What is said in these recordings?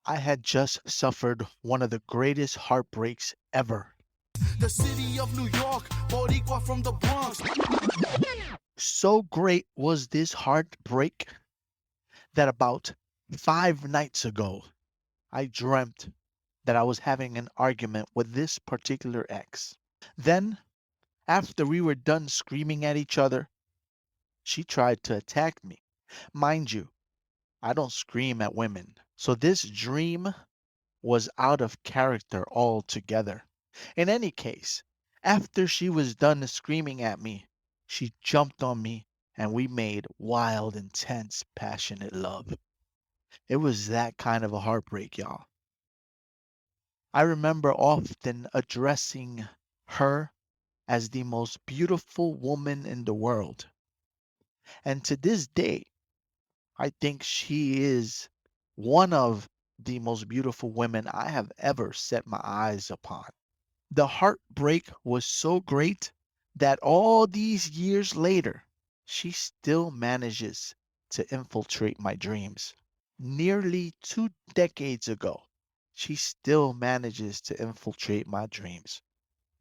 I had just suffered one of the greatest heartbreaks ever. The city of New York, Boricua from the Bronx. So great was this heartbreak that about 5 nights ago, I dreamt that I was having an argument with this particular ex. Then, after we were done screaming at each other, she tried to attack me. Mind you, I don't scream at women, so this dream was out of character altogether. In any case, after she was done screaming at me, she jumped on me and we made wild, intense, passionate love. It was that kind of a heartbreak, y'all. I remember often addressing her as the most beautiful woman in the world. And to this day, I think she is one of the most beautiful women I have ever set my eyes upon. The heartbreak was so great that all these years later, she still manages to infiltrate my dreams. Nearly 2 decades ago, she still manages to infiltrate my dreams.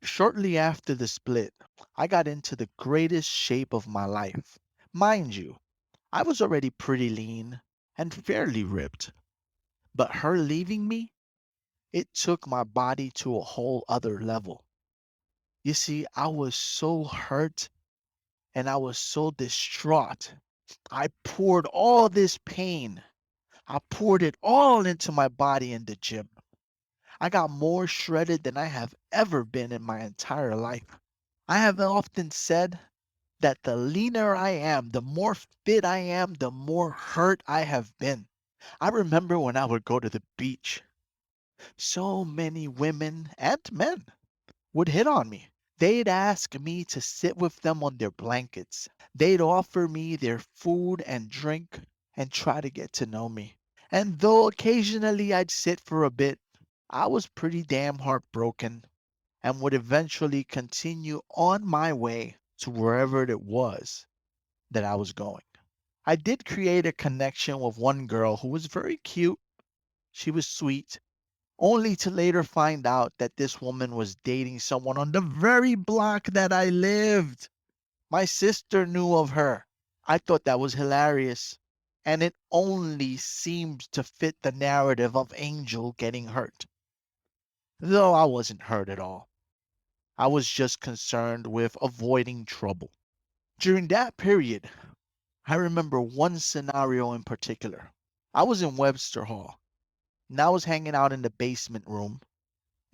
Shortly after the split, I got into the greatest shape of my life. Mind you, I was already pretty lean and fairly ripped, but her leaving me, it took my body to a whole other level. You see, I was so hurt and I was so distraught. I poured all this pain, I poured it all into my body in the gym. I got more shredded than I have ever been in my entire life. I have often said that the leaner I am, the more fit I am, the more hurt I have been. I remember when I would go to the beach, so many women and men would hit on me. They'd ask me to sit with them on their blankets. They'd offer me their food and drink and try to get to know me. And though occasionally I'd sit for a bit, I was pretty damn heartbroken and would eventually continue on my way to wherever it was that I was going. I did create a connection with one girl who was very cute. She was sweet, only to later find out that this woman was dating someone on the very block that I lived. My sister knew of her. I thought that was hilarious. And it only seemed to fit the narrative of Angel getting hurt. Though I wasn't hurt at all. I was just concerned with avoiding trouble. During that period, I remember one scenario in particular. I was in Webster Hall, and I was hanging out in the basement room.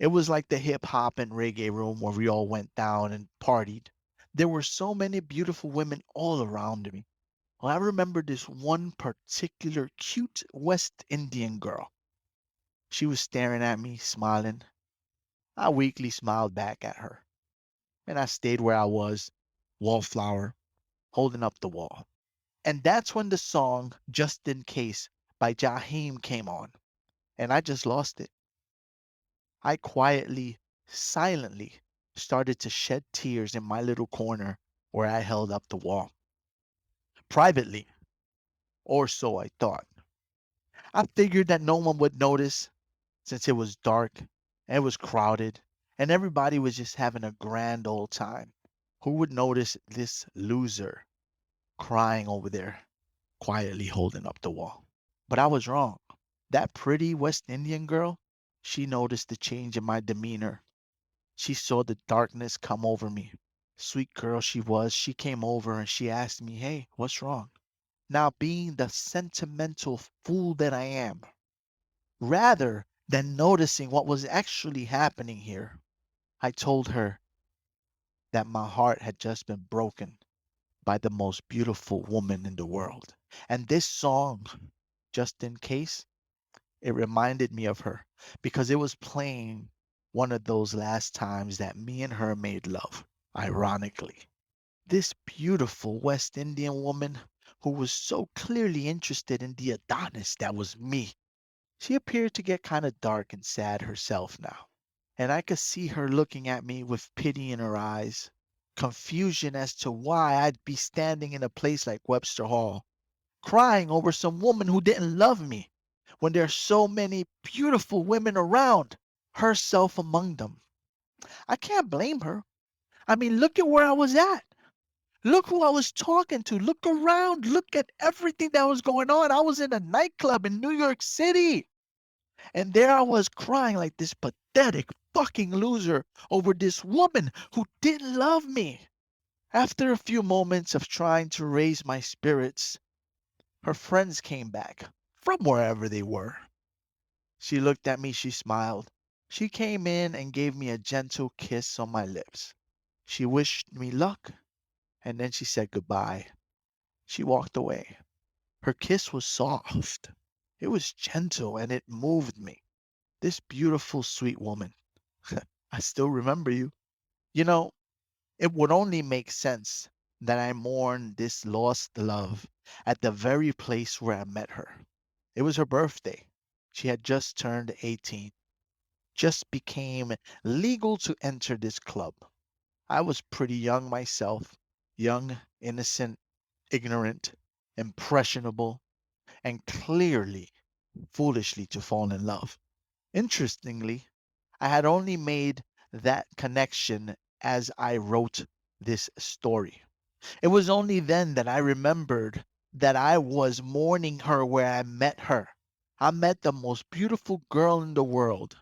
It was like the hip hop and reggae room where we all went down and partied. There were so many beautiful women all around me. Well, I remember this one particular cute West Indian girl. She was staring at me, smiling. I weakly smiled back at her, and I stayed where I was, wallflower, holding up the wall. And that's when the song Just in Case by Jaheim came on, and I just lost it. I quietly, silently started to shed tears in my little corner where I held up the wall. Privately, or so I thought. I figured that no one would notice since it was dark and it was crowded and everybody was just having a grand old time. Who would notice this loser crying over there, quietly holding up the wall? But I was wrong. That pretty West Indian girl, she noticed the change in my demeanor. She saw the darkness come over me. Sweet girl she was, she came over and she asked me, "Hey, what's wrong?" Now, being the sentimental fool that I am, rather than noticing what was actually happening here, I told her that my heart had just been broken by the most beautiful woman in the world. And this song, Just in Case, it reminded me of her because it was playing one of those last times that me and her made love, ironically. This beautiful West Indian woman who was so clearly interested in the Adonis that was me. She appeared to get kind of dark and sad herself now, and I could see her looking at me with pity in her eyes, confusion as to why I'd be standing in a place like Webster Hall, crying over some woman who didn't love me, when there are so many beautiful women around, herself among them. I can't blame her. I mean, look at where I was at. Look who I was talking to. Look around. Look at everything that was going on. I was in a nightclub in New York City. And there I was crying like this pathetic fucking loser over this woman who didn't love me. After a few moments of trying to raise my spirits, her friends came back from wherever they were. She looked at me, she smiled. She came in and gave me a gentle kiss on my lips. She wished me luck, and then she said goodbye. She walked away. Her kiss was soft. It was gentle and it moved me. This beautiful, sweet woman. I still remember you. You know, it would only make sense that I mourn this lost love at the very place where I met her. It was her birthday. She had just turned 18, just became legal to enter this club. I was pretty young myself, young, innocent, ignorant, impressionable, and clearly foolishly to fall in love. Interestingly, I had only made that connection as I wrote this story. It was only then that I remembered that I was mourning her where I met her. I met the most beautiful girl in the world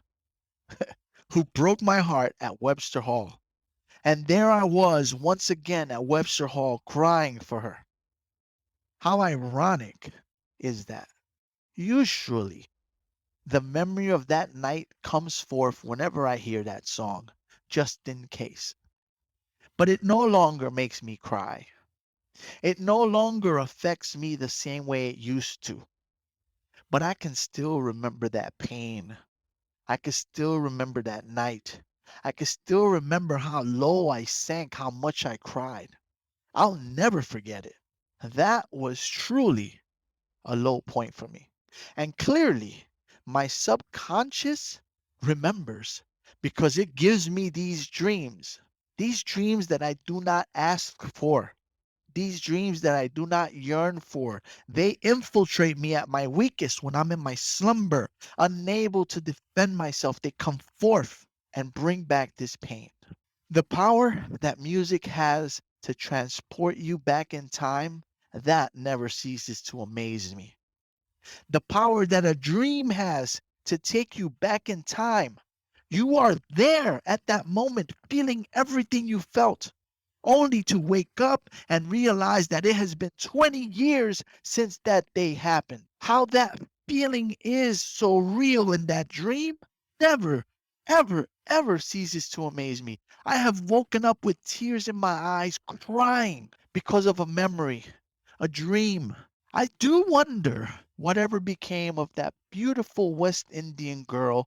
who broke my heart at Webster Hall. And there I was once again at Webster Hall crying for her. How ironic is that? Usually, the memory of that night comes forth whenever I hear that song, just in case. But it no longer makes me cry. It no longer affects me the same way it used to. But I can still remember that pain. I can still remember that night. I can still remember how low I sank, how much I cried. I'll never forget it. That was truly a low point for me. And clearly, my subconscious remembers because it gives me these dreams that I do not ask for, these dreams that I do not yearn for. They infiltrate me at my weakest when I'm in my slumber, unable to defend myself. They come forth and bring back this pain. The power that music has to transport you back in time, that never ceases to amaze me. The power that a dream has to take you back in time. You are there at that moment, feeling everything you felt, only to wake up and realize that it has been 20 years since that day happened. How that feeling is so real in that dream never, ever, ever ceases to amaze me. I have woken up with tears in my eyes, crying because of a memory, a dream. I do wonder whatever became of that beautiful West Indian girl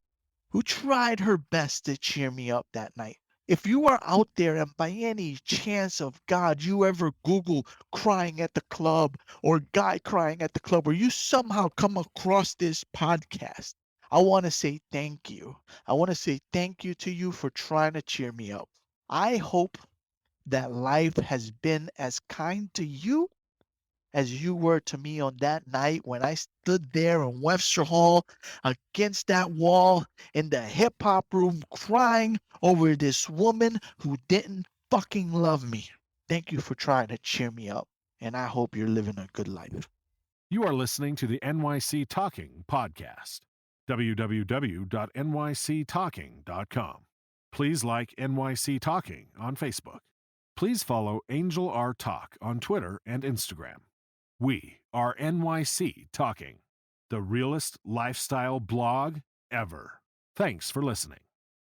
who tried her best to cheer me up that night. If you are out there and by any chance of God you ever Google crying at the club or guy crying at the club, or you somehow come across this podcast, I want to say thank you. I want to say thank you to you for trying to cheer me up. I hope that life has been as kind to you as you were to me on that night when I stood there in Webster Hall against that wall in the hip hop room crying over this woman who didn't fucking love me. Thank you for trying to cheer me up, and I hope you're living a good life. You are listening to the NYC Talking podcast. www.nyctalking.com. Please like NYC Talking on Facebook. Please follow Angel R Talk on Twitter and Instagram. We are NYC Talking, the realest lifestyle blog ever. Thanks for listening.